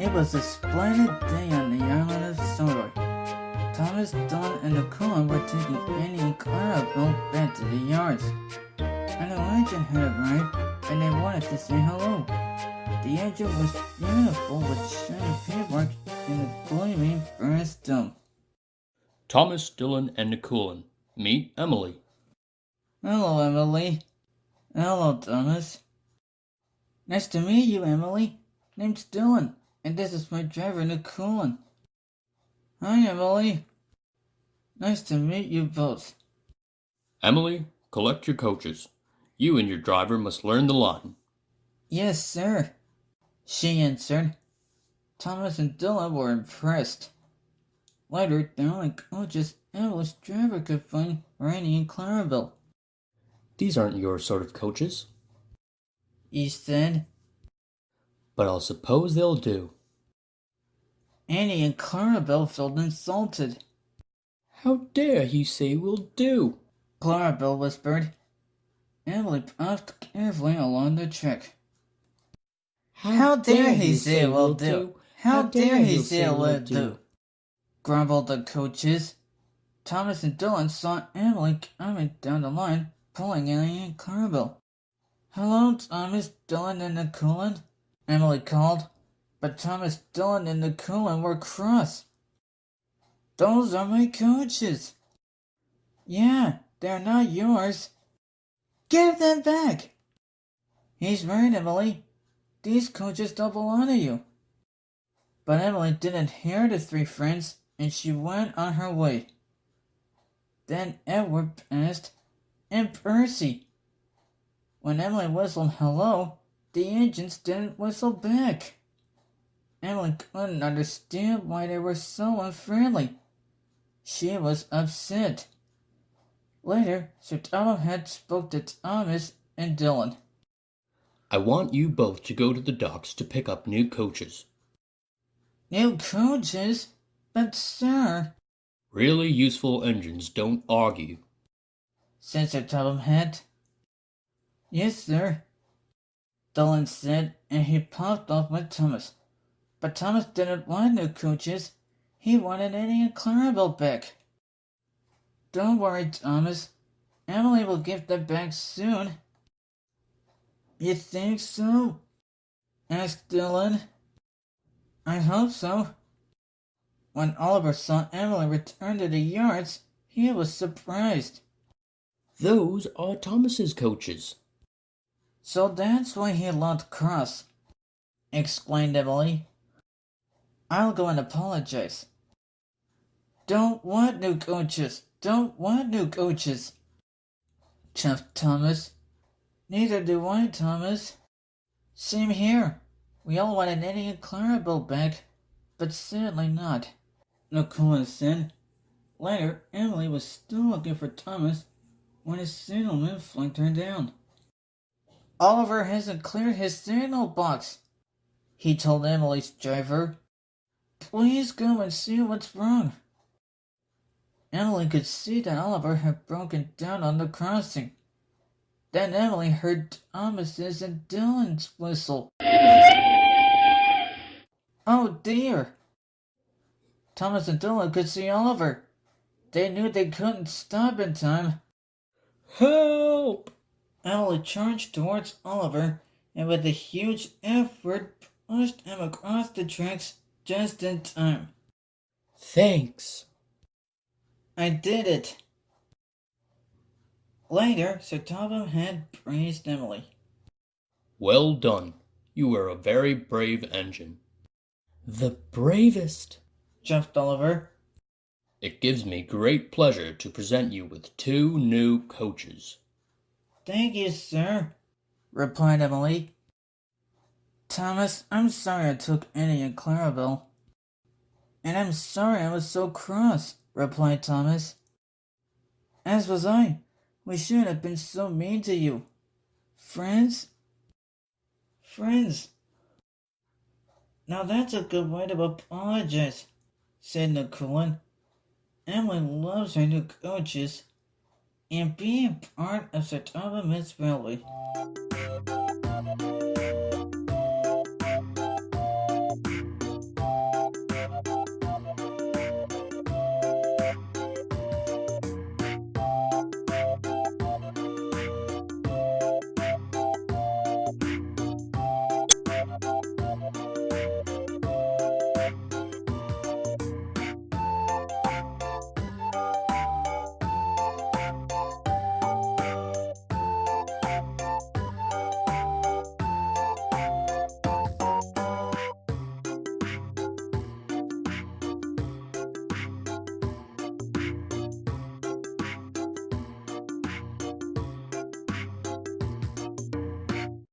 It was a splendid day on the island of Sodor. Thomas, Don, and Nakulan were taking Annie and Clara both back to the yards. An agent had arrived, and they wanted to say hello. The agent was beautiful with shiny paintwork and a gleaming brass dome. Thomas, Dylan, and Nakulan. Meet Emily. Hello, Emily. Hello, Thomas. Nice to meet you, Emily. Name's Dylan, and this is my driver, Nakulan. Hi, Emily. Nice to meet you both. Emily, collect your coaches. You and your driver must learn the line. Yes, sir, she answered. Thomas and Dylan were impressed. Later, the only coaches Emily's driver could find were Annie and Clarabelle. These aren't your sort of coaches. He said. But I'll suppose they'll do. Annie and Clarabelle felt insulted. How dare he say we'll do? Clarabelle whispered. Emily puffed carefully along the track. How dare he say we'll do? How dare he say we'll do? Grumbled the coaches. Thomas and Dylan saw Emily coming down the line, pulling Annie and Clarabelle. Hello, Thomas, Dylan, and Nakulan, Emily called, but Thomas, Dylan, and Nakulan were cross. Those are my coaches. Yeah, they're not yours. Give them back. He's right, Emily. These coaches don't belong to you. But Emily didn't hear the three friends, and she went on her way. Then Edward passed, and Percy. When Emily whistled hello, the agents didn't whistle back. Emily couldn't understand why they were so unfriendly. She was upset. Later, Sir Topham spoke to Thomas and Dylan. I want you both to go to the docks to pick up new coaches. New coaches? But, sir... Really useful engines don't argue, said Sir Topham. Yes, sir, Dylan said, and he popped off with Thomas. But Thomas didn't want new coaches. He wanted Annie and Clarabelle back. Don't worry, Thomas. Emily will give them back soon. You think so? Asked Dylan. I hope so. When Oliver saw Emily return to the yards, he was surprised. Those are Thomas's coaches. So that's why he looked cross, explained Emily. I'll go and apologize. Don't want new coaches. Don't want new coaches, chuffed Thomas. Neither do I, Thomas. Same here. We all wanted Annie and Clarabelle back, but sadly not, Nakulan said. Later, Emily was still looking for Thomas when his signalman flanked her down. Oliver hasn't cleared his signal box, he told Emily's driver. Please go and see what's wrong. Emily could see that Oliver had broken down on the crossing. Then Emily heard Thomas's and Dylan's whistle. Oh dear! Thomas and Dylan could see Oliver. They knew they couldn't stop in time. Help! Emily charged towards Oliver and with a huge effort pushed him across the tracks just in time. Thanks. I did it. Later, Sir Topham praised Emily. Well done. You were a very brave engine. The bravest, Jumped Oliver. It gives me great pleasure to present you with 2 new coaches. Thank you, sir, replied Emily. Thomas, I'm sorry I took Annie and Clarabelle. And I'm sorry I was so cross, replied Thomas. As was I. We shouldn't have been so mean to you. Friends? Friends. Now that's a good way to apologize, said Nakulan. Emily loves her new coaches and being part of Sir Topham Railway.